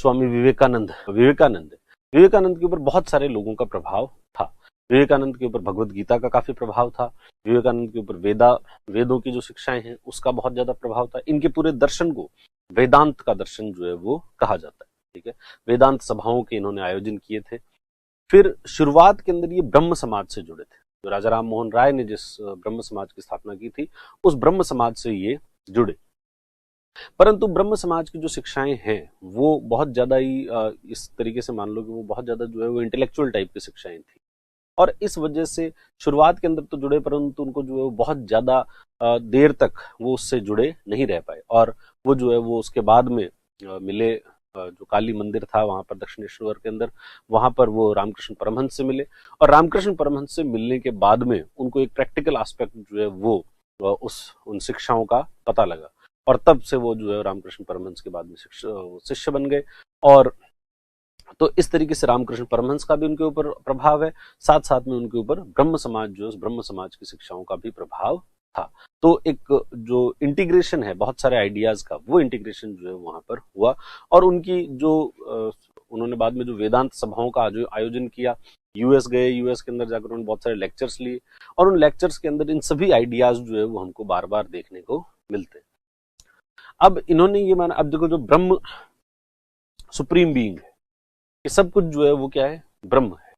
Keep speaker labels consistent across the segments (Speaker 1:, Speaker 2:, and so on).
Speaker 1: स्वामी विवेकानंद के ऊपर बहुत सारे लोगों का प्रभाव था। विवेकानंद के ऊपर भगवत गीता का काफी प्रभाव था। विवेकानंद के ऊपर वेदों की जो शिक्षाएं हैं उसका बहुत ज्यादा प्रभाव था। इनके पूरे दर्शन को वेदांत का दर्शन जो है वो कहा जाता है। ठीक है, वेदांत सभाओं के इन्होंने आयोजन किए थे। फिर शुरुआत के अंदर ये ब्रह्म समाज से जुड़े थे। तो राजा राम मोहन राय ने जिस ब्रह्म समाज की स्थापना की थी उस ब्रह्म समाज से ये जुड़े। परंतु ब्रह्म समाज की जो शिक्षाएं हैं वो बहुत ज्यादा ही इस तरीके से मान लो कि वो बहुत ज्यादा जो है वो इंटेलेक्चुअल टाइप की शिक्षाएं थी, और इस वजह से शुरुआत के अंदर तो जुड़े परंतु उनको जो है वो बहुत ज्यादा देर तक वो उससे जुड़े नहीं रह पाए, और वो जो है वो उसके बाद में मिले जो काली मंदिर था वहां पर दक्षिणेश्वर के अंदर, वहां पर वो रामकृष्ण परमहंस से मिले, और रामकृष्ण परमहंस से मिलने के बाद में उनको एक प्रैक्टिकल एस्पेक्ट जो है वो उन शिक्षाओं का पता लगा, और तब से वो जो है रामकृष्ण परमहंस के बाद में शिष्य बन गए। और तो इस तरीके से रामकृष्ण परमहंस का भी उनके ऊपर प्रभाव है, साथ साथ में उनके ऊपर ब्रह्म समाज जो है ब्रह्म समाज की शिक्षाओं का भी प्रभाव था। तो एक जो इंटीग्रेशन है बहुत सारे आइडियाज का, वो इंटीग्रेशन जो है वहां पर हुआ, और उनकी जो उन्होंने बाद में जो वेदांत सभाओं का आयोजन किया, यूएस गए, यूएस के अंदर जाकर उन्होंने बहुत सारे लेक्चर्स लिए, और उन लेक्चर्स के अंदर इन सभी आइडियाज जो है वो हमको बार बार देखने को मिलते हैं। अब इन्होंने ये माना, अब देखो जो ब्रह्म सुप्रीम बीइंग है, ये सब कुछ जो है वो क्या है, ब्रह्म है,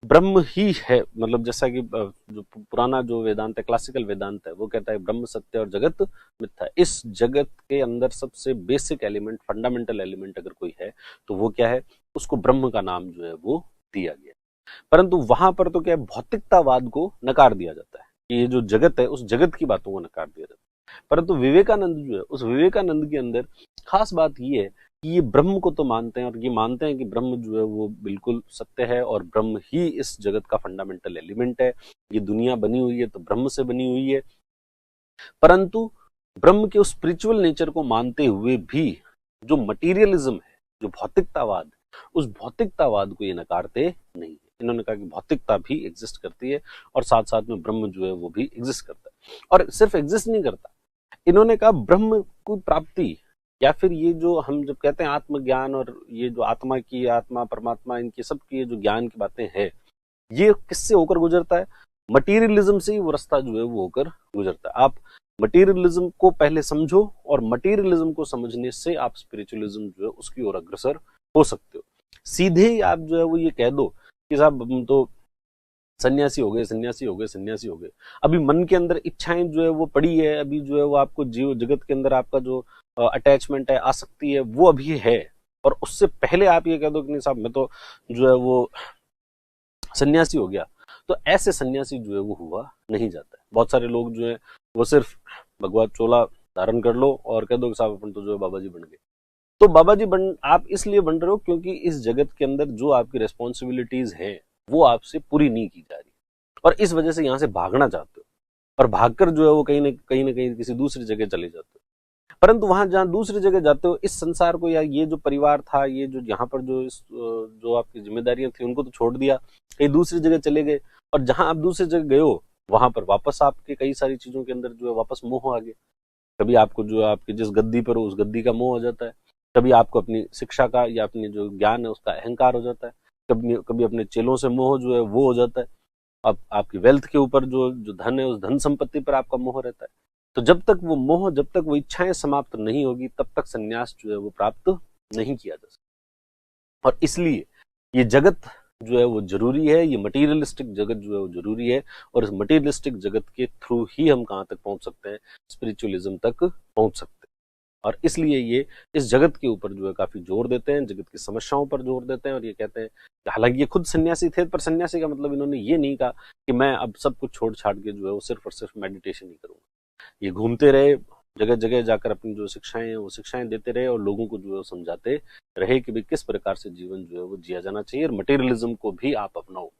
Speaker 1: ब्रह्म ही है। मतलब जैसा कि जो पुराना जो वेदांत है, क्लासिकल वेदांत है, वो कहता है ब्रह्म सत्य और जगत मिथ्या है। इस जगत के अंदर सबसे बेसिक एलिमेंट, फंडामेंटल एलिमेंट अगर कोई है तो वो क्या है, उसको ब्रह्म का नाम जो है वो दिया गया। परंतु वहां पर तो क्या है, भौतिकतावाद को नकार दिया जाता है कि ये जो जगत है उस जगत की बातों को नकार दिया जाता है। परंतु विवेकानंद जो है, उस विवेकानंद के अंदर खास बात ये है कि ये ब्रह्म को तो मानते हैं, और ये मानते हैं कि ब्रह्म जो है वो बिल्कुल सत्य है, और ब्रह्म ही इस जगत का फंडामेंटल एलिमेंट है। ये दुनिया बनी हुई है तो ब्रह्म से बनी हुई है, परंतु ब्रह्म के उस स्पिरिचुअल नेचर को मानते हुए भी जो मटीरियलिज्म है, जो भौतिकतावाद, उस भौतिकतावाद को ये नकारते नहीं है। इन्होंने कहा कि भौतिकता भी एग्जिस्ट करती है, और साथ साथ में ब्रह्म जो है वो भी एग्जिस्ट करता है, और सिर्फ एग्जिस्ट नहीं करता, इन्होंने कहा ब्रह्म की प्राप्ति, या फिर ये जो हम जब कहते हैं आत्मज्ञान, और ये जो आत्मा परमात्मा, इनकी सब की जो ज्ञान की बातें हैं, ये किससे होकर गुजरता है, मटीरियलिज्म से ही वो रास्ता जो है वो होकर गुजरता है। आप मटीरियलिज्म को पहले समझो, और मटीरियलिज्म को समझने से आप स्पिरिचुअलिज्म जो है उसकी ओर अग्रसर हो सकते हो। सीधे ही आप जो है वो ये कह दो कि साहब हम तो सन्यासी हो गए, अभी मन के अंदर इच्छाएं जो है वो पड़ी है, अभी जो है वो आपको जीव जगत के अंदर आपका जो अटैचमेंट है, आसक्ति है, वो अभी है, और उससे पहले आप ये कह दो कि नहीं साहब मैं तो जो है वो सन्यासी हो गया, तो ऐसे सन्यासी जो है वो हुआ नहीं जाता है। बहुत सारे लोग जो है वो सिर्फ भगवा चोला धारण कर लो और कह दो कि साहब अपन तो जो है बाबा जी बन गए। तो बाबा जी आप इसलिए बन रहे हो क्योंकि इस जगत के अंदर जो आपकी रेस्पॉन्सिबिलिटीज हैं वो आपसे पूरी नहीं की जा रही, और इस वजह से यहाँ से भागना चाहते हो, और भागकर जो है वो कहीं ना कहीं किसी दूसरी जगह चले जाते हो। परंतु वहां जहां दूसरी जगह जाते हो, इस संसार को, या ये जो परिवार था, ये जो यहाँ पर जो आपकी जिम्मेदारियां थी, उनको तो छोड़ दिया, कहीं दूसरी जगह चले गए, और जहां आप दूसरी जगह गए हो वहां पर वापस आपके कई सारी चीजों के अंदर जो है वापस मोह आ गया। कभी आपको जो है आपकी जिस गद्दी पर हो उस गद्दी का मोह हो जाता है, कभी आपको अपनी शिक्षा का या अपनी जो ज्ञान है उसका अहंकार हो जाता है, कभी अपने चेलों से मोह जो है वो हो जाता है, अब आपकी वेल्थ के ऊपर जो धन है उस धन संपत्ति पर आपका मोह रहता है। तो जब तक वो मोह, जब तक वो इच्छाएं समाप्त नहीं होगी, तब तक संन्यास जो है वो प्राप्त नहीं किया जा सकता। और इसलिए ये जगत जो है वो जरूरी है, ये मटीरियलिस्टिक जगत जो है वो जरूरी है, और इस मटीरियलिस्टिक जगत के थ्रू ही हम कहाँ तक पहुंच सकते हैं, स्पिरिचुअलिज्म तक पहुंच सकते हैं। और इसलिए ये इस जगत के ऊपर जो है काफी जोर देते हैं, जगत की समस्याओं पर जोर देते हैं, और ये कहते हैं, हालांकि ये खुद सन्यासी थे, पर सन्यासी का मतलब इन्होंने ये नहीं कहा कि मैं अब सब कुछ छोड़ छाड़ के जो है वो सिर्फ और सिर्फ मेडिटेशन ही करूंगा। ये घूमते रहे, जगह जगह जाकर अपनी जो शिक्षाएं हैं वो शिक्षाएं देते रहे, और लोगों को जो है समझाते रहे कि भाई किस प्रकार से जीवन जो है वो जिया जाना चाहिए, और मटेरियलिज्म को भी आप अपनाओ।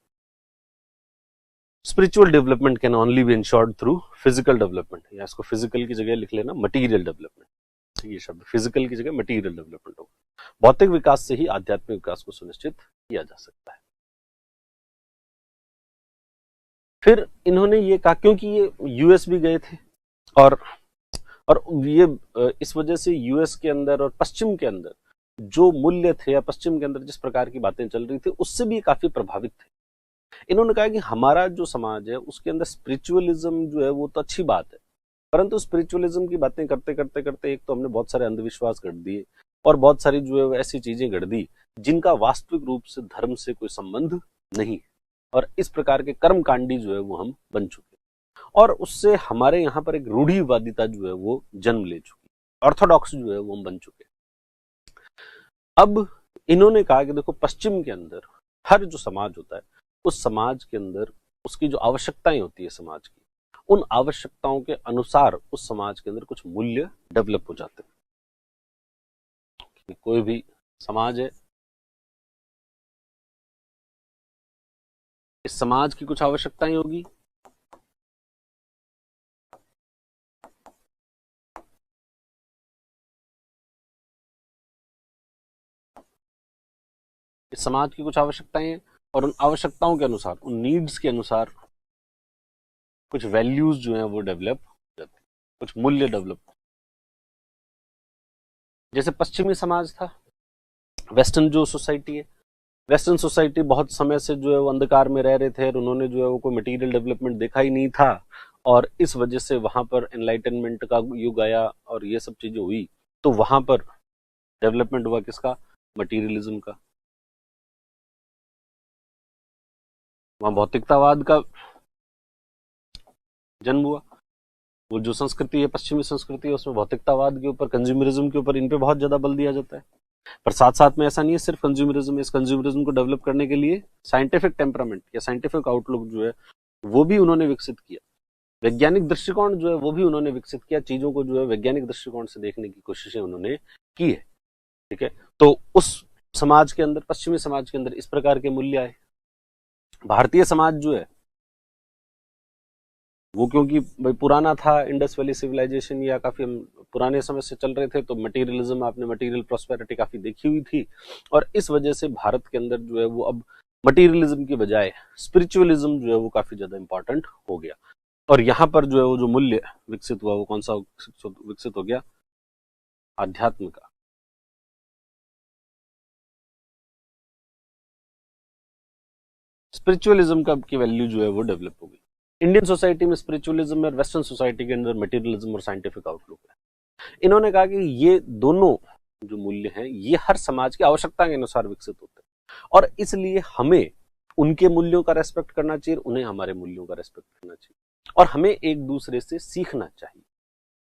Speaker 1: Spiritual development can only be ensured through physical development, या इसको फिजिकल की जगह लिख लेना मटीरियल डेवलपमेंट, ये शब्द फिजिकल की जगह मटीरियल डेवलपमेंट होगा। भौतिक विकास से ही आध्यात्मिक विकास को सुनिश्चित किया जा सकता है। फिर इन्होंने ये कहा, क्योंकि ये यूएस भी गए थे, और ये इस वजह से यूएस के अंदर और पश्चिम के अंदर जो मूल्य थे या पश्चिम के अंदर जिस प्रकार की बातें चल रही थी उससे भी काफी प्रभावित थे। इन्होंने कहा कि हमारा जो समाज है उसके अंदर स्पिरिचुअलिज्म जो है वो तो अच्छी बात है, परंतु स्पिरिचुअलिज्म की बातें करते करते करते एक तो हमने बहुत सारे अंधविश्वास गढ़ दिए और बहुत सारी जो है वो ऐसी चीजें गढ़ दी जिनका वास्तविक रूप से धर्म से कोई संबंध नहीं है, और इस प्रकार के कर्मकांडी जो है वो हम बन चुके हैं, और उससे हमारे यहाँ पर एक रूढ़िवादिता जो है वो जन्म ले चुकी, ऑर्थोडॉक्स जो है वो हम बन चुके हैं। अब इन्होंने कहा कि देखो पश्चिम के अंदर हर जो समाज होता है उस समाज के अंदर उसकी जो आवश्यकताएं होती है समाज की, उन आवश्यकताओं के अनुसार उस समाज के अंदर कुछ मूल्य डेवलप हो जाते हैं। कोई भी समाज है, इस समाज की कुछ आवश्यकताएं होगी, इस समाज की कुछ आवश्यकताएं हैं और उन आवश्यकताओं के अनुसार, उन नीड्स के अनुसार कुछ वैल्यूज जो हैं वो डेवलप हो जाते हैं, कुछ मूल्य डेवलप। जैसे पश्चिमी समाज था, वेस्टर्न जो सोसाइटी है, वेस्टर्न सोसाइटी बहुत समय से जो है वो अंधकार में रह रहे थे और उन्होंने जो है वो कोई मटेरियल डेवलपमेंट देखा ही नहीं था, और इस वजह से वहां पर एनलाइटनमेंट का युग आया और ये सब चीजें हुई, तो वहां पर डेवलपमेंट हुआ किसका? मटीरियलिज्म का। वहां भौतिकतावाद का जन्म हुआ। वो जो संस्कृति है, पश्चिमी संस्कृति है, उसमें भौतिकतावाद के ऊपर, कंज्यूमरिज्म के ऊपर, इन पे बहुत ज्यादा बल दिया जाता है। पर साथ साथ में ऐसा नहीं है सिर्फ कंज्यूमरिज्म, इस कंज्यूमरिज्म को डेवलप करने के लिए साइंटिफिक टेम्परामेंट या साइंटिफिक आउटलुक जो है वो भी उन्होंने विकसित किया, वैज्ञानिक दृष्टिकोण जो है वो भी उन्होंने विकसित किया, चीजों को जो है वैज्ञानिक दृष्टिकोण से देखने की कोशिशें उन्होंने की है। ठीक है, तो उस समाज के अंदर, पश्चिमी समाज के अंदर इस प्रकार के मूल्य आए। भारतीय समाज जो है वो क्योंकि भाई पुराना था, इंडस वैली सिविलाइजेशन या काफी हम पुराने समय से चल रहे थे, तो मटेरियलिज्म, आपने मटेरियल प्रॉस्पेरिटी काफी देखी हुई थी, और इस वजह से भारत के अंदर जो है वो अब मटेरियलिज्म की बजाय स्पिरिचुअलिज्म जो है वो काफी ज्यादा इंपॉर्टेंट हो गया। और यहाँ पर जो है वो जो मूल्य विकसित हुआ वो कौन सा विकसित हो गया? आध्यात्म का। स्पिरिचुअलिज्म का की वैल्यू जो है वो डेवलप हो गई। इंडियन सोसाइटी में स्पिरिचुअलिज्म और वेस्टर्न सोसाइटी के अंदर मटेरियलिज्म और साइंटिफिक आउटलुक है। इन्होंने कहा कि ये दोनों जो मूल्य हैं ये हर समाज की आवश्यकता के अनुसार विकसित होते हैं, और इसलिए हमें उनके मूल्यों का रेस्पेक्ट करना चाहिए, उन्हें हमारे मूल्यों का रेस्पेक्ट करना चाहिए, और हमें एक दूसरे से सीखना चाहिए।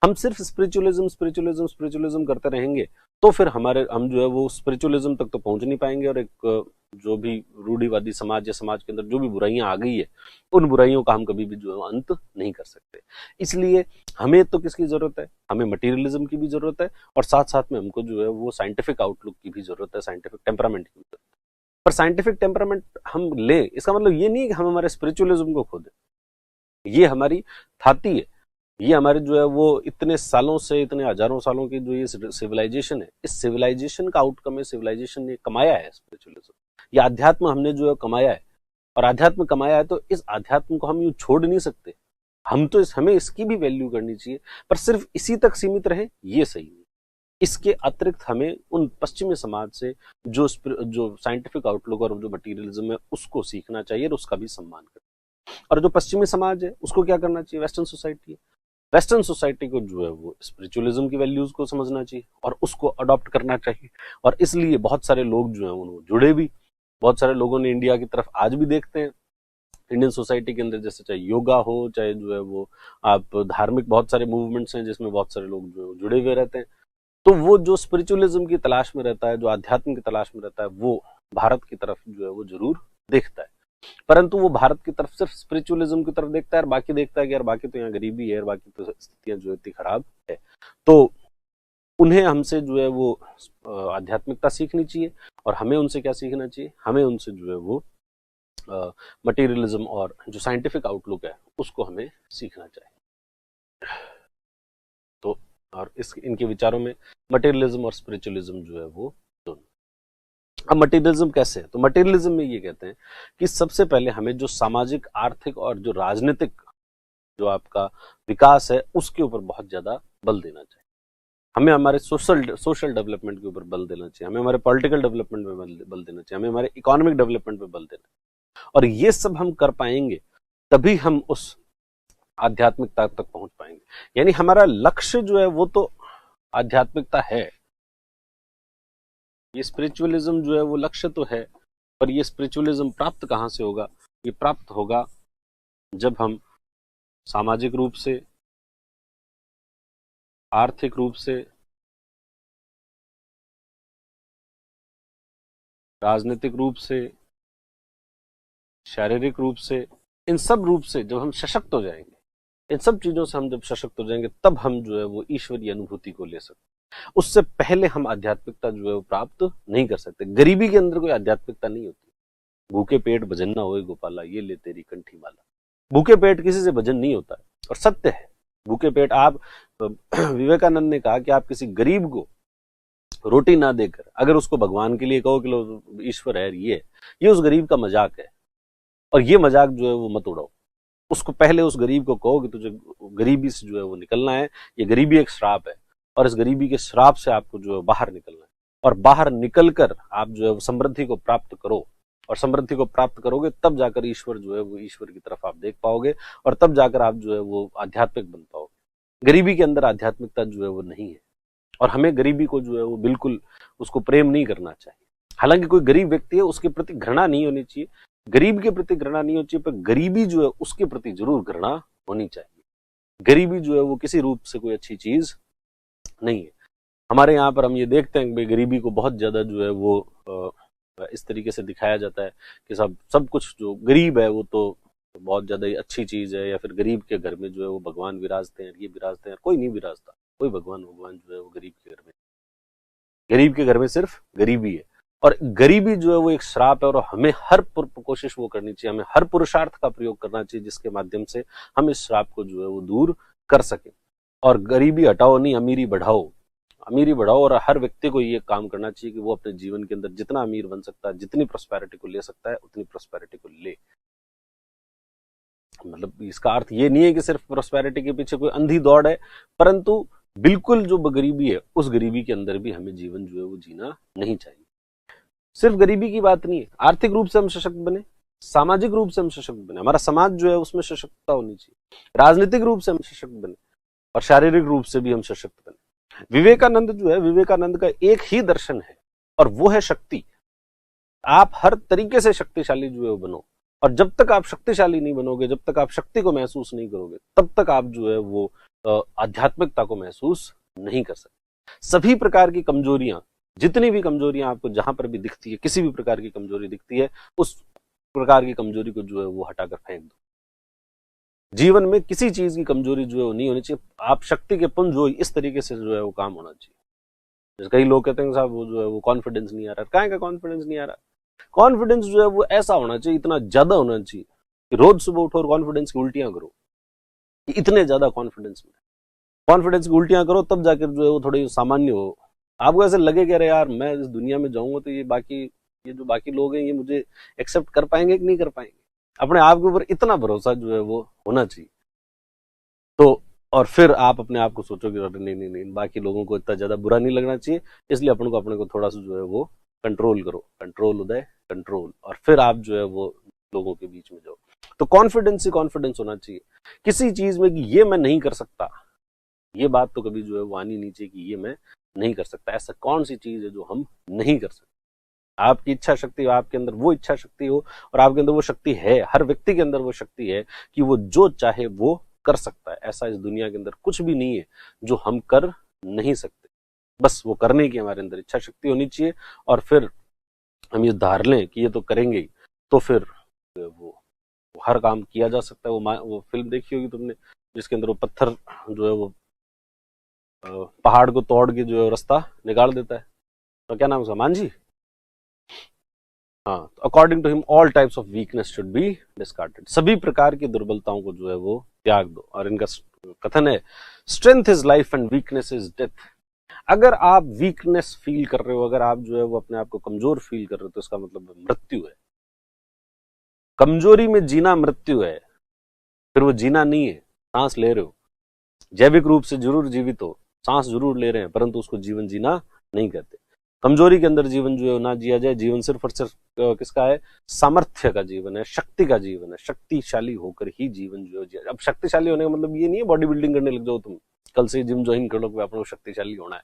Speaker 1: हम सिर्फ स्पिरिचुअलिज्म स्पिरिचुअलिज्म स्पिरिचुअलिज्म करते रहेंगे तो फिर हम जो है वो स्पिरिचुअलिज्म तक तो पहुंच नहीं पाएंगे, और एक जो भी रूढ़िवादी समाज या समाज के अंदर जो भी बुराइयां आ गई है उन बुराइयों का हम कभी भी जो है अंत नहीं कर सकते। इसलिए हमें तो किसकी जरूरत है? हमें मटेरियलिज्म की भी जरूरत है, और साथ साथ में हमको जो है वो साइंटिफिक आउटलुक की भी जरूरत है, साइंटिफिक टेम्परामेंट की भी जरूरत है। पर साइंटिफिक टेम्परामेंट हम लें, इसका मतलब ये नहीं कि हम हमारे स्पिरिचुअलिज्म को खो दें। ये हमारी थाती है, ये हमारे जो है वो इतने सालों से, इतने हजारों सालों की जो ये सिविलाइजेशन है, इस सिविलाइजेशन का आउटकम है, सिविलाइजेशन ने कमाया है स्पिरिचुअलिज्म, ये अध्यात्म हमने जो है कमाया है, और अध्यात्म कमाया है तो इस अध्यात्म को हम यूं छोड़ नहीं सकते। हम तो हमें इसकी भी वैल्यू करनी चाहिए, पर सिर्फ इसी तक सीमित रहे ये सही नहीं। इसके अतिरिक्त हमें उन पश्चिमी समाज से जो साइंटिफिक आउटलुक और जो मटीरियलिज्म है उसको सीखना चाहिए और उसका भी सम्मान करना। और जो पश्चिमी समाज है उसको क्या करना चाहिए? वेस्टर्न सोसाइटी है, वेस्टर्न सोसाइटी को जो है वो स्पिरिचुअलिज्म की वैल्यूज को समझना चाहिए और उसको अडॉप्ट करना चाहिए। और इसलिए बहुत सारे लोग जो है उन्होंने जुड़े भी, बहुत सारे लोगों ने इंडिया की तरफ आज भी देखते हैं इंडियन सोसाइटी के अंदर, जैसे चाहे योगा हो, चाहे जो है वो आप धार्मिक बहुत सारे मूवमेंट्स हैं जिसमें बहुत सारे लोग जो जुड़े हुए रहते हैं। तो वो जो स्पिरिचुअलिज्म की तलाश में रहता है, जो आध्यात्म की तलाश में रहता है, वो भारत की तरफ जो है वो जरूर देखता है, परंतु वो भारत की तरफ सिर्फ स्पिरिचुअलिज्म की तरफ देखता है, और बाकी देखता है कि यार बाकी तो यहाँ गरीबी है, और बाकी तो स्थितियां जो इतनी खराब है। तो उन्हें हमसे जो है वो आध्यात्मिकता सीखनी चाहिए, और हमें उनसे क्या सीखना चाहिए? हमें उनसे जो है वो मटेरियलिज्म और जो साइंटिफिक आउटलुक है उसको हमें सीखना चाहिए। तो और इनके विचारों में मटेरियलिज्म और स्पिरिचुअलिज्म जो है वो दोनों। अब मटेरियलिज्म कैसे है? तो मटेरियलिज्म में ये कहते हैं कि सबसे पहले हमें जो सामाजिक, आर्थिक और जो राजनीतिक जो आपका विकास है उसके ऊपर बहुत ज्यादा बल देना चाहिए। हमें हमारे सोशल डेवलपमेंट के ऊपर बल देना चाहिए, हमें हमारे पॉलिटिकल डेवलपमेंट पे बल देना चाहिए, हमें हमारे इकोनॉमिक डेवलपमेंट पे बल देना चाहिए। और ये सब हम कर पाएंगे तभी हम उस आध्यात्मिकता तक पहुंच पाएंगे। यानी हमारा लक्ष्य जो है वो तो आध्यात्मिकता है, ये स्पिरिचुअलिज्म जो है वो लक्ष्य तो है, पर ये स्पिरिचुअलिज्म प्राप्त कहां से होगा? ये प्राप्त होगा जब हम सामाजिक रूप से, आर्थिक रूप से, राजनीतिक रूप से, शारीरिक रूप से, इन सब रूप से जब हम सशक्त हो जाएंगे, इन सब चीजों से हम जब सशक्त हो जाएंगे, तब हम जो है वो ईश्वरीय अनुभूति को ले सकते हैं। उससे पहले हम आध्यात्मिकता जो है वो प्राप्त नहीं कर सकते। गरीबी के अंदर कोई आध्यात्मिकता नहीं होती। भूखे पेट भजन ना होए गोपाला, ये ले तेरी कंठी माला। भूखे पेट किसी से भजन नहीं होता है, और सत्य है। भूखे पेट आप विवेकानंद ने कहा कि आप किसी गरीब को रोटी ना देकर अगर उसको भगवान के लिए कहो कि लो ईश्वर है, ये उस गरीब का मजाक है, और ये मजाक जो है वो मत उड़ाओ। उसको पहले उस गरीब को कहो कि तुझे गरीबी से जो है वो निकलना है, ये गरीबी एक श्राप है, और इस गरीबी के श्राप से आपको जो है बाहर निकलना है, और बाहर निकलकर आप जो है समृद्धि को प्राप्त करो, और समृद्धि को प्राप्त करोगे तब जाकर ईश्वर जो है वो ईश्वर की तरफ आप देख पाओगे, और तब जाकर आप जो है वो आध्यात्मिक बन पाओगे। गरीबी के अंदर आध्यात्मिकता जो है वो नहीं है, और हमें गरीबी को जो है वो बिल्कुल उसको प्रेम नहीं करना चाहिए। हालांकि कोई गरीब व्यक्ति है उसके प्रति घृणा नहीं होनी चाहिए, गरीब के प्रति घृणा नहीं होनी चाहिए, पर गरीबी जो है उसके प्रति जरूर घृणा होनी चाहिए। गरीबी जो है वो किसी रूप से कोई अच्छी चीज नहीं है। हमारे यहाँ पर हम ये देखते हैं कि गरीबी को बहुत ज्यादा जो है वो इस तरीके से दिखाया जाता है कि सब कुछ जो गरीब है वो तो बहुत ज्यादा ही अच्छी चीज है, या फिर गरीब के घर में जो है वो भगवान विराजते हैं, ये विराजते हैं। कोई नहीं विराजता, कोई भगवान जो है वो गरीब के घर में, गरीब के घर में सिर्फ गरीबी है, और गरीबी जो है वो एक श्राप है। और हमें हर कोशिश वो करनी चाहिए, हमें हर पुरुषार्थ का प्रयोग करना चाहिए जिसके माध्यम से हम इस श्राप को जो है वो दूर कर सके। और गरीबी हटाओ नहीं, अमीरी बढ़ाओ, अमीरी बढ़ाओ। और हर व्यक्ति को ये काम करना चाहिए कि वो अपने जीवन के अंदर जितना अमीर बन सकता है, जितनी प्रोस्पेरिटी को ले सकता है, उतनी प्रोस्पेरिटी को ले। मतलब इसका अर्थ ये नहीं है कि सिर्फ प्रोस्पेरिटी के पीछे कोई अंधी दौड़ है, परंतु बिल्कुल जो गरीबी है उस गरीबी के अंदर भी हमें जीवन जो है वो जीना नहीं चाहिए। सिर्फ गरीबी की बात नहीं है, आर्थिक रूप से हम सशक्त बने, सामाजिक रूप से हम सशक्त बने, हमारा समाज जो है उसमें सशक्तता होनी चाहिए, राजनीतिक रूप से हम सशक्त बने, और शारीरिक रूप से भी हम सशक्त बने। विवेकानंद जो है, विवेकानंद का एक ही दर्शन है, और वो है शक्ति। आप हर तरीके से शक्तिशाली जो है वो बनो, और जब तक आप शक्तिशाली नहीं बनोगे, जब तक आप शक्ति को महसूस नहीं करोगे, तब तक आप जो है वो आध्यात्मिकता को महसूस नहीं कर सकते। सभी प्रकार की कमजोरियां, जितनी भी कमजोरियां आपको जहां पर भी दिखती है, किसी भी प्रकार की कमजोरी दिखती है, उस प्रकार की कमजोरी को जो है वो हटाकर फेंक दो। जीवन में किसी चीज की कमजोरी जो है वो नहीं होनी चाहिए। आप शक्ति के पुंज हो, इस तरीके से जो है वो काम होना चाहिए। जैसे कई लोग कहते हैं साहब वो जो है वो कॉन्फिडेंस नहीं आ रहा, कहाँ का कॉन्फिडेंस नहीं आ रहा? कॉन्फिडेंस जो है वो ऐसा होना चाहिए, इतना ज्यादा होना चाहिए कि रोज सुबह उठो और कॉन्फिडेंस की उल्टियां करो, इतने ज्यादा कॉन्फिडेंस की उल्टियां करो, तब जाकर जो है वो थोड़ी सामान्य हो। आपको ऐसे लगे कि अरे यार मैं इस दुनिया में जाऊंगा तो ये जो बाकी लोग हैं ये मुझे एक्सेप्ट कर पाएंगे कि नहीं कर पाएंगे। अपने आप के ऊपर इतना भरोसा जो है वो होना चाहिए। तो और फिर आप अपने आप को सोचोगे अरे नहीं, बाकी लोगों को इतना ज्यादा बुरा नहीं लगना चाहिए, इसलिए अपने को थोड़ा सा जो है वो कंट्रोल करो, कंट्रोल उदय कंट्रोल, और फिर आप जो है वो लोगों के बीच में जाओ। तो कॉन्फिडेंस ही कॉन्फिडेंस होना चाहिए किसी चीज में कि ये मैं नहीं कर सकता, ये बात तो कभी जो है वो आनी नहीं चाहिए कि ये मैं नहीं कर सकता। ऐसा कौन सी चीज है जो हम नहीं कर सकते? आपकी इच्छा शक्ति, आपके अंदर वो इच्छा शक्ति हो, और आपके अंदर वो शक्ति है, हर व्यक्ति के अंदर वो शक्ति है कि वो जो चाहे वो कर सकता है। ऐसा इस दुनिया के अंदर कुछ भी नहीं है जो हम कर नहीं सकते, बस वो करने की हमारे अंदर इच्छा शक्ति होनी चाहिए। और फिर हम ये धार लें कि ये तो करेंगे ही, तो फिर वो हर काम किया जा सकता है। वो फिल्म देखी होगी तुमने जिसके अंदर वो पत्थर जो है वो पहाड़ को तोड़ के जो है रास्ता निकाल देता है, तो क्या नाम उसका, मांझी? हाँ, तो according to him all types of weakness should be discarded. सभी प्रकार की दुर्बलताओं को जो है वो त्याग दो। और इनका कथन है strength is life and weakness is death. अगर आप वीकनेस फील कर रहे हो, अगर आप जो है वो अपने आप को कमजोर फील कर रहे हो, तो इसका मतलब मृत्यु है। कमजोरी में जीना मृत्यु है, फिर वो जीना नहीं है, सांस ले रहे हो, जैविक रूप से जरूर जीवित हो, सांस जरूर ले रहे हैं परंतु उसको जीवन जीना नहीं कहते। कमजोरी के अंदर जीवन जो है ना जिया जाए। जीवन सिर्फ और सिर्फ किसका है? सामर्थ्य का जीवन है, शक्ति का जीवन है। शक्तिशाली होकर ही जीवन जो है। अब शक्तिशाली होने का मतलब ये नहीं है बॉडी बिल्डिंग करने लग जाओ तुम, कल से जिम ज्वाइन कर लो कि आपको शक्तिशाली होना है।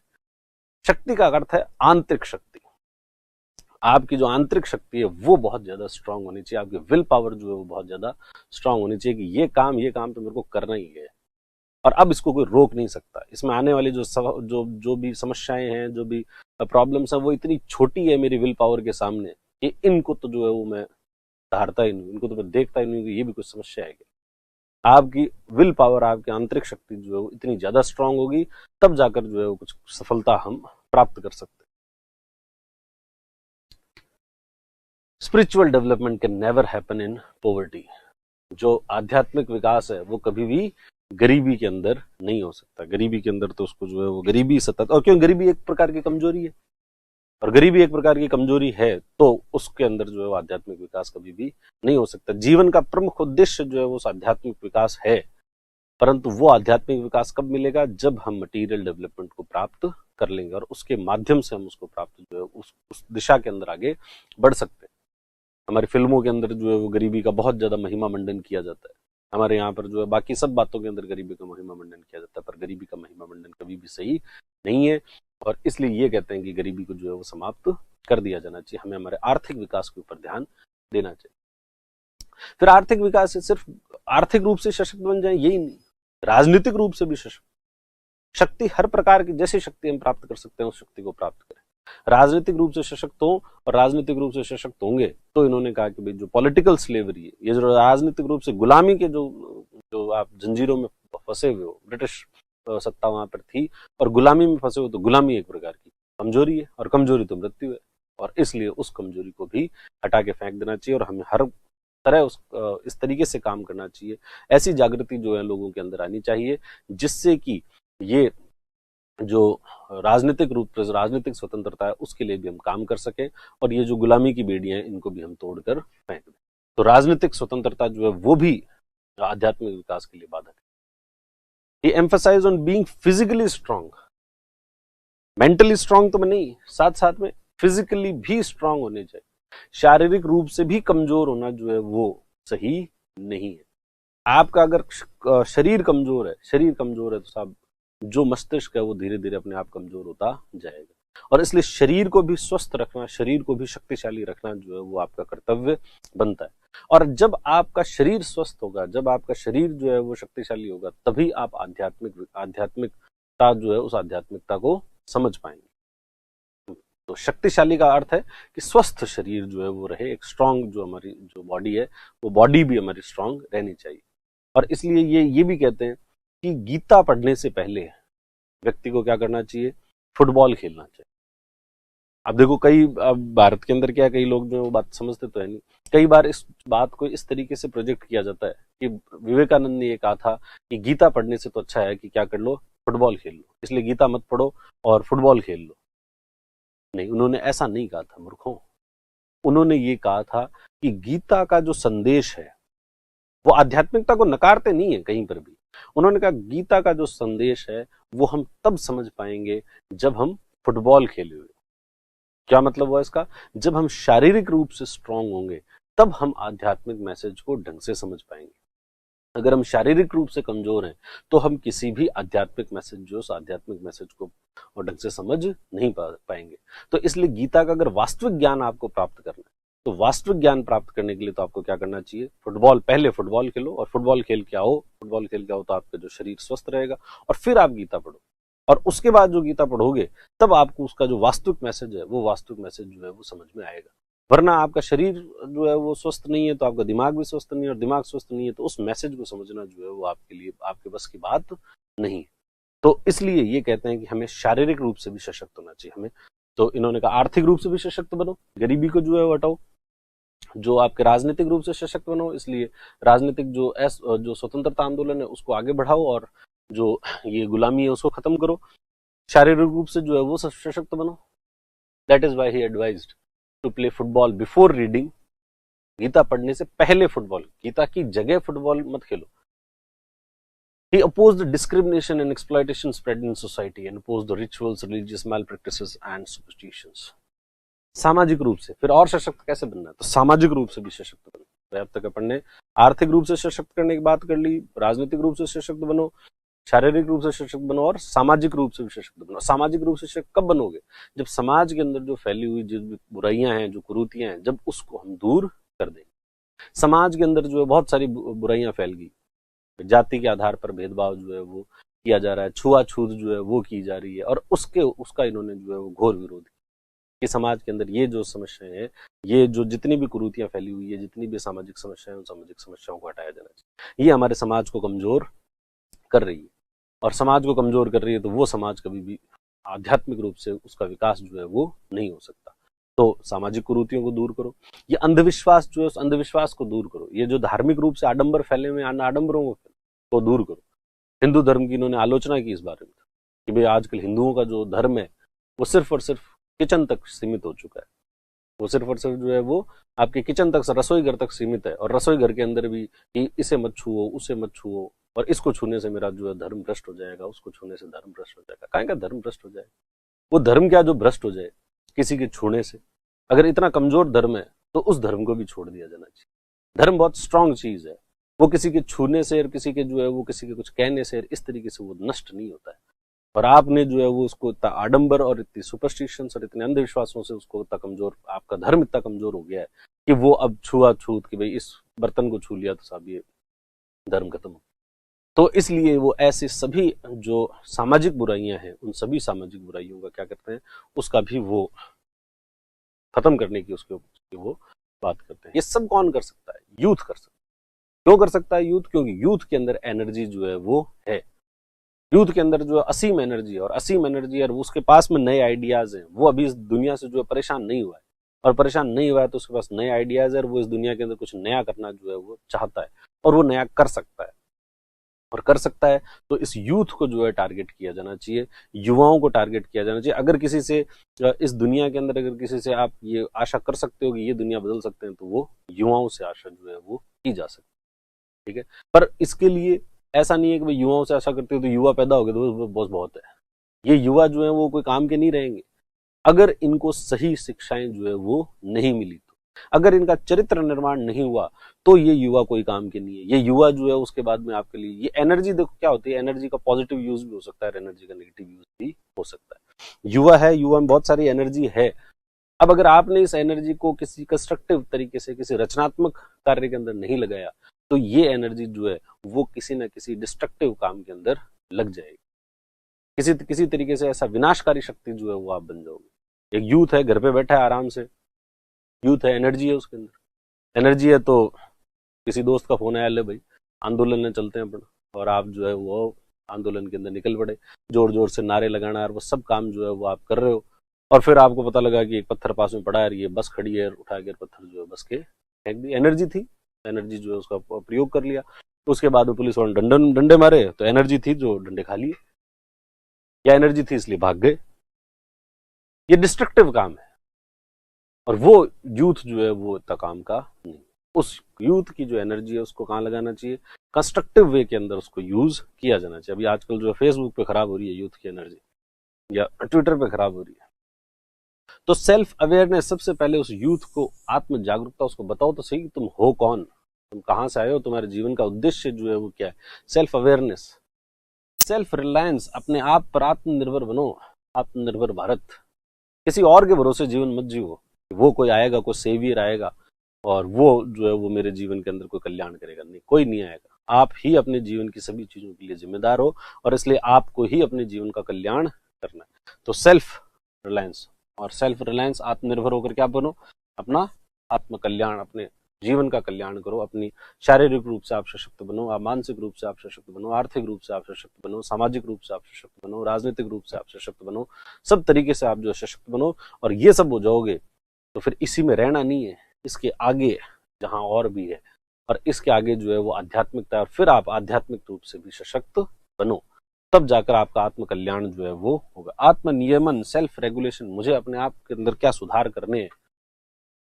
Speaker 1: शक्ति का अर्थ है आंतरिक शक्ति। आपकी जो आंतरिक शक्ति है वो बहुत ज्यादा स्ट्रांग होनी चाहिए। आपकी विल पावर जो है वो बहुत ज्यादा स्ट्रांग होनी चाहिए कि ये काम तो मेरे को करना ही है और अब इसको कोई रोक नहीं सकता। इसमें आने वाली जो भी समस्याएं हैं, जो भी प्रॉब्लम्स हैं, वो इतनी छोटी है मेरी विल पावर के सामने कि इनको तो जो है वो मैं धारता ही नहीं, इनको तो मैं देखता ही नहीं कि ये भी कुछ समस्या है। आपकी विल पावर, आपकी आंतरिक शक्ति जो है वो इतनी ज्यादा स्ट्रांग होगी तब जाकर जो है वो कुछ सफलता हम प्राप्त कर सकते हैं। Spiritual development can never happen in poverty. जो आध्यात्मिक विकास है वो कभी भी गरीबी के अंदर नहीं हो सकता। गरीबी के अंदर तो उसको जो है वो गरीबी सतत, और क्यों गरीबी एक प्रकार की कमजोरी है, और गरीबी एक प्रकार की कमजोरी है तो उसके अंदर जो है वो आध्यात्मिक विकास कभी भी नहीं हो सकता। जीवन का प्रमुख उद्देश्य जो है वो आध्यात्मिक विकास है, परंतु वो आध्यात्मिक विकास कब मिलेगा? जब हम मटेरियल डेवलपमेंट को प्राप्त कर लेंगे और उसके माध्यम से हम उसको प्राप्त जो है उस दिशा के अंदर आगे बढ़ सकते हैं। हमारी फिल्मों के अंदर जो है वो गरीबी का बहुत ज्यादा महिमा मंडन किया जाता है। हमारे यहाँ पर जो है बाकी सब बातों के अंदर गरीबी का महिमा मंडन किया जाता है, पर गरीबी का महिमा मंडन कभी भी सही नहीं है और इसलिए ये कहते हैं कि गरीबी को जो है वो समाप्त कर दिया जाना चाहिए। हमें हमारे आर्थिक विकास के ऊपर ध्यान देना चाहिए। फिर आर्थिक विकास से सिर्फ आर्थिक रूप से सशक्त बन जाए यही नहीं, राजनीतिक रूप से भी सशक्त। शक्ति हर प्रकार की जैसी शक्ति हम प्राप्त कर सकते हैं उस शक्ति को प्राप्त करें। राजनीतिक रूप से सशक्त हो और राजनीतिक रूप से सशक्त होंगे तो इन्होंने कहा कि भाई जो पॉलिटिकल स्लेवरी है, ये जो राजनीतिक रूप से गुलामी के जो आप जंजीरों में फंसे हुए हो, ब्रिटिश सत्ता वहां पर थी और गुलामी में फंसे हो, तो गुलामी एक प्रकार की कमजोरी है और कमजोरी तो मृत्यु है और इसलिए उस कमजोरी को भी हटा के फेंक देना चाहिए और हमें हर तरह इस तरीके से काम करना चाहिए। ऐसी जागृति जो है लोगों के अंदर आनी चाहिए जिससे कि ये जो राजनीतिक रूप से राजनीतिक स्वतंत्रता है उसके लिए भी हम काम कर सकें और ये जो गुलामी की बेड़ियां हैं इनको भी हम तोड़कर फेंक दें। तो राजनीतिक स्वतंत्रता जो है वो भी आध्यात्मिक विकास के लिए बाधक है। ये emphasise on being physically strong, mentally strong तो नहीं, साथ साथ में फिजिकली भी स्ट्रांग होने चाहिए। शारीरिक रूप से भी कमजोर होना जो है वो सही नहीं है। आपका अगर शरीर कमजोर है तो साहब जो मस्तिष्क है वो धीरे धीरे अपने आप कमजोर होता जाएगा और इसलिए शरीर को भी स्वस्थ रखना, शरीर को भी शक्तिशाली रखना जो है वो आपका कर्तव्य बनता है। और जब आपका शरीर स्वस्थ होगा, जब आपका शरीर जो है वो शक्तिशाली होगा, तभी आप आध्यात्मिकता जो है उस आध्यात्मिकता को समझ पाएंगे। तो शक्तिशाली का अर्थ है कि स्वस्थ शरीर जो है वो रहे, एक स्ट्रांग जो हमारी जो बॉडी है वो बॉडी भी हमारी स्ट्रांग रहनी चाहिए। और इसलिए ये भी कहते हैं कि गीता पढ़ने से पहले व्यक्ति को क्या करना चाहिए? फुटबॉल खेलना चाहिए। अब देखो कई भारत के अंदर क्या कई लोग जो वो बात समझते तो है नहीं। कई बार इस बात को इस तरीके से प्रोजेक्ट किया जाता है कि विवेकानंद ने ये कहा था कि गीता पढ़ने से तो अच्छा है कि क्या कर लो, फुटबॉल खेल लो, इसलिए गीता मत पढ़ो और फुटबॉल खेल लो। नहीं, उन्होंने ऐसा नहीं कहा था मूर्खों। उन्होंने ये कहा था कि गीता का जो संदेश है वो आध्यात्मिकता को नकारते नहीं है कहीं पर भी। उन्होंने कहा गीता का जो संदेश है वो हम तब समझ पाएंगे जब हम फुटबॉल खेले हुए। क्या मतलब हुआ इसका? जब हम शारीरिक रूप से स्ट्रांग होंगे तब हम आध्यात्मिक मैसेज को ढंग से समझ पाएंगे। अगर हम शारीरिक रूप से कमजोर हैं तो हम किसी भी आध्यात्मिक मैसेज को ढंग से समझ नहीं पाएंगे। तो इसलिए गीता का अगर वास्तविक ज्ञान आपको प्राप्त करना है तो वास्तविक ज्ञान प्राप्त करने के लिए तो आपको क्या करना चाहिए? पहले फुटबॉल खेलो और फुटबॉल खेल के आओ तो आपका जो शरीर स्वस्थ रहेगा और फिर आप गीता पढ़ो और उसके बाद जो गीता पढ़ोगे तब आपको उसका जो वास्तविक मैसेज है वो जो है वो समझ में आएगा। वरना आपका शरीर जो है वो स्वस्थ नहीं है तो आपका दिमाग भी स्वस्थ नहीं है और दिमाग स्वस्थ नहीं है तो उस मैसेज को समझना जो है वो आपके लिए आपके बस की बात नहीं। तो इसलिए ये कहते हैं कि हमें शारीरिक रूप से भी सशक्त होना चाहिए। हमें तो इन्होंने कहा आर्थिक रूप से भी सशक्त बनो, गरीबी को जो है वो हटाओ, जो आपके राजनीतिक रूप से सशक्त बनो, इसलिए राजनीतिक जो स्वतंत्रता आंदोलन है उसको आगे बढ़ाओ और जो ये गुलामी है उसको खत्म करो। शारीरिक रूप से जो है वो सशक्त बनो। That is why he advised to play football before reading. Gita पढ़ने से पहले फुटबॉल, गीता की जगह फुटबॉल मत खेलो। He opposed the discrimination and exploitation spread in society and opposed the rituals, religious malpractices and superstitions. सामाजिक रूप से फिर और सशक्त कैसे बनना है, तो सामाजिक रूप से भी सशक्त बनना। अब तक अपन ने आर्थिक रूप से सशक्त करने की बात कर ली, राजनीतिक रूप से सशक्त बनो, शारीरिक रूप से सशक्त बनो और सामाजिक रूप से भी सशक्त बनो। सामाजिक रूप से सशक्त कब बनोगे, जब समाज के अंदर जो फैली हुई जो बुराइयां हैं, जो कुरीतियां हैं, जब उसको हम दूर कर देंगे। समाज के अंदर जो है बहुत सारी बुराइयां फैल गई, जाति के आधार पर भेदभाव जो है वो किया जा रहा है, छुआछूत जो है वो की जा रही है, और उसका इन्होंने जो है वो घोर विरोध कि समाज के अंदर ये जो समस्याएं हैं, ये जो जितनी भी कुरीतियां फैली हुई है, जितनी भी सामाजिक समस्याएं, उन सामाजिक समस्याओं को हटाया जाना चाहिए। ये हमारे समाज को कमजोर कर रही है, और समाज को कमजोर कर रही है तो वो समाज कभी भी आध्यात्मिक रूप से उसका विकास जो है वो नहीं हो सकता। तो सामाजिक कुरीतियों को दूर करो, ये अंधविश्वास जो है उस अंधविश्वास को दूर करो, ये जो धार्मिक रूप से आडंबर फैले हुए आडंबरों को दूर करो। हिंदू धर्म की इन्होंने आलोचना की इस बारे में कि भाई आजकल हिंदुओं का जो धर्म है वो सिर्फ और सिर्फ किचन तक सीमित हो चुका है, वो सिर्फ और सिर्फ जो है वो आपके किचन तक, रसोई घर तक सीमित है, और रसोई घर के अंदर भी कि इसे मत छुओ, उसे मत छुओ, और इसको छूने से मेरा जो है धर्म भ्रष्ट हो जाएगा, उसको छूने से धर्म भ्रष्ट हो जाएगा। काहे का धर्म भ्रष्ट हो जाएगा? वो धर्म क्या जो भ्रष्ट हो जाए किसी के छूने से? अगर इतना कमजोर धर्म है तो उस धर्म को भी छोड़ दिया जाना चाहिए। धर्म बहुत स्ट्रांग चीज है, वो किसी के छूने से और किसी के जो है वो किसी के कुछ कहने से इस तरीके से वो नष्ट नहीं होता है। और आपने जो है वो उसको इतना आडंबर और इतनी सुपरस्टिशंस और इतने अंधविश्वासों से उसको इतना कमजोर, आपका धर्म इतना कमजोर हो गया है कि वो अब छुआछूत कि भाई इस बर्तन को छू लिया तो साहब ये धर्म खत्म हो। तो इसलिए वो ऐसे सभी जो सामाजिक बुराइयां हैं, उन सभी सामाजिक बुराइयों का क्या करते हैं, उसका भी वो खत्म करने की उसके वो बात करते हैं। ये सब कौन कर सकता है? यूथ कर सकता है। क्यों कर सकता है यूथ? क्योंकि यूथ के अंदर एनर्जी जो है वो है, यूथ के अंदर जो है असीम एनर्जी है, और असीम एनर्जी और उसके पास में नए आइडियाज हैं। वो अभी इस दुनिया से जो है परेशान नहीं हुआ है, और परेशान नहीं हुआ है तो उसके पास नए आइडियाज है, और वो इस दुनिया के अंदर कुछ नया करना जो है वो चाहता है, और वो नया कर सकता है। और कर सकता है तो इस यूथ को जो है टारगेट किया जाना चाहिए, युवाओं को टारगेट किया जाना चाहिए। अगर किसी से इस दुनिया के अंदर अगर किसी से आप ये आशा कर सकते हो कि ये दुनिया बदल सकते हैं, तो वो युवाओं से आशा जो है वो की जा सकती है। ठीक है, पर इसके लिए ऐसा नहीं है कि भाई युवाओं से आशा करते हो तो युवा पैदा हो गए तो बहुत है। ये युवा जो है वो कोई काम के नहीं रहेंगे अगर इनको सही शिक्षाएं जो है वो नहीं मिली। अगर इनका चरित्र निर्माण नहीं हुआ तो ये युवा कोई काम के नहीं है। ये युवा जो है उसके बाद में आपके लिए ये एनर्जी, देखो क्या होती है, एनर्जी का पॉजिटिव यूज भी हो सकता है, एनर्जी का नेगेटिव यूज भी हो सकता है। युवा है, युवा में बहुत सारी एनर्जी है। अब अगर आपने इस एनर्जी को किसी कंस्ट्रक्टिव तरीके से, किसी रचनात्मक कार्य के अंदर नहीं लगाया, तो ये एनर्जी जो है वो किसी ना किसी डिस्ट्रक्टिव काम के अंदर लग जाएगी। किसी तरीके से ऐसा विनाशकारी शक्ति जो है वो आप बन जाओगे। एक यूथ है, घर पे बैठा है आराम से, यूथ है, एनर्जी है उसके अंदर, एनर्जी है, तो किसी दोस्त का फोन आया, ले भाई आंदोलन में चलते हैं अपन, और आप जो है वो आंदोलन के अंदर निकल पड़े, जोर जोर से नारे लगाना और वो सब काम जो है वो आप कर रहे हो, और फिर आपको पता लगा कि एक पत्थर पास में पड़ा है, ये बस खड़ी है, उठा के पत्थर जो है बस के फेंक दी। एनर्जी थी, एनर्जी जो है उसका प्रयोग कर लिया। उसके बाद में पुलिस वाले डंडे मारे, तो एनर्जी थी जो डंडे खा लिए, या एनर्जी थी इसलिए भाग गए। ये डिस्ट्रक्टिव काम है, और वो यूथ जो है वो इतना काम का नहीं। उस यूथ की जो एनर्जी है उसको कहाँ लगाना चाहिए? कंस्ट्रक्टिव वे के अंदर उसको यूज किया जाना चाहिए। अभी आजकल जो फेसबुक पे खराब हो रही है यूथ की एनर्जी, या ट्विटर पे खराब हो रही है। तो सेल्फ अवेयरनेस, सबसे पहले उस यूथ को आत्म जागरूकता, उसको बताओ तो सही कि तुम हो कौन, तुम कहाँ से आए हो, तुम्हारे जीवन का उद्देश्य जो है वो क्या है। सेल्फ अवेयरनेस, सेल्फ रिलायंस, अपने आप पर आत्मनिर्भर बनो, आत्मनिर्भर भारत। किसी और के भरोसे जीवन मत जियो, वो कोई आएगा, कोई सेवियर आएगा और वो जो है वो मेरे जीवन के अंदर कोई कल्याण करेगा, नहीं, कोई नहीं आएगा। आप ही अपने जीवन की सभी चीजों के लिए जिम्मेदार हो, और इसलिए आपको ही अपने जीवन का कल्याण करना है। तो सेल्फ रिलायंस, और सेल्फ रिलायंस, आत्मनिर्भर होकर क्या बनो, अपना आत्म कल्याण, अपने जीवन का कल्याण करो। अपनी शारीरिक रूप से आप सशक्त बनो, आप मानसिक रूप से आप सशक्त बनो, आर्थिक रूप से आप सशक्त बनो, सामाजिक रूप से आप सशक्त बनो, राजनीतिक रूप से आप सशक्त बनो, सब तरीके से आप जो सशक्त बनो। और ये सब हो जाओगे तो फिर इसी में रहना नहीं है, इसके आगे जहां और भी है, और इसके आगे जो है वो आध्यात्मिकता है, और फिर आप आध्यात्मिक रूप से भी सशक्त बनो, तब जाकर आपका आत्म कल्याण जो है वो होगा। आत्म नियमन, सेल्फ रेगुलेशन, मुझे अपने आप के अंदर क्या सुधार करने हैं।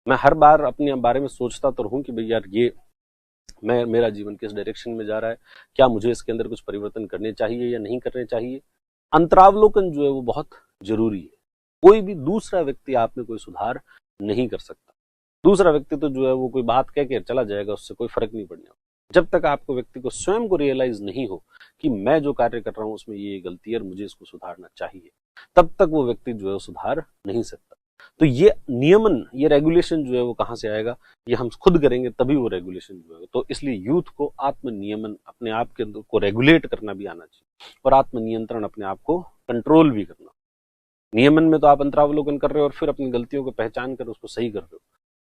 Speaker 1: मैं हर बार अपने बारे में सोचता तो रहूं कि भाई यार ये मेरा जीवन किस डायरेक्शन में जा रहा है, क्या मुझे इसके अंदर कुछ परिवर्तन करने चाहिए या नहीं करने चाहिए। अंतरावलोकन जो है वो बहुत जरूरी है। कोई भी दूसरा व्यक्ति आप में कोई सुधार नहीं कर सकता। दूसरा व्यक्ति तो जो है वो कोई बात कह के चला जाएगा, उससे कोई फर्क नहीं पड़ने वाला। जब तक आपको व्यक्ति को स्वयं को रियलाइज नहीं हो कि मैं जो कार्य कर रहा हूं उसमें ये गलती है और मुझे इसको सुधारना चाहिए, तब तक वो व्यक्ति जो है सुधार नहीं सकता। तो ये नियमन, ये रेगुलेशन जो है वो कहां से आएगा, ये हम खुद करेंगे तभी वो रेगुलेशन जो है। तो इसलिए यूथ को आत्म नियमन, अपने आप के अंदर को रेगुलेट करना भी आना चाहिए और आत्म नियंत्रण, अपने आप को कंट्रोल भी करना। नियमन में तो आप अंतरावलोकन कर रहे हो और फिर अपनी गलतियों को पहचान कर उसको सही कर रहे हो,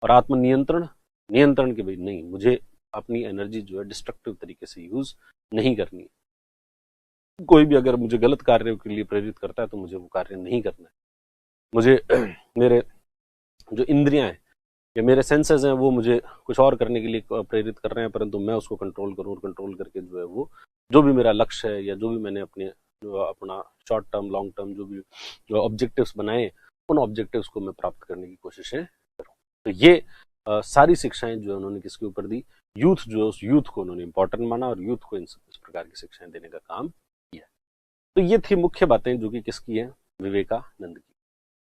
Speaker 1: और आत्म नियंत्रण, नियंत्रण के भाई नहीं, मुझे अपनी एनर्जी जो है डिस्ट्रक्टिव तरीके से यूज नहीं करनी है। कोई भी अगर मुझे गलत कार्यों के लिए प्रेरित करता है तो मुझे वो कार्य नहीं करना है। मुझे मेरे जो इंद्रियां हैं या मेरे सेंसेस हैं वो मुझे कुछ और करने के लिए प्रेरित कर रहे हैं, परंतु मैं उसको कंट्रोल करूं और कंट्रोल करके जो है वो जो भी मेरा लक्ष्य है या जो भी मैंने अपना शॉर्ट टर्म लॉन्ग टर्म जो भी ऑब्जेक्टिव्स बनाए, उन ऑब्जेक्टिव्स को मैं प्राप्त करने की कोशिशें करूं। तो ये सारी शिक्षाएं जो उन्होंने किसके ऊपर दी, यूथ जो है उस यूथ को उन्होंने इंपॉर्टेंट माना और यूथ को इस प्रकार की शिक्षाएं देने का काम किया। तो ये थी मुख्य बातें जो कि किसकी है, विवेकानंद की।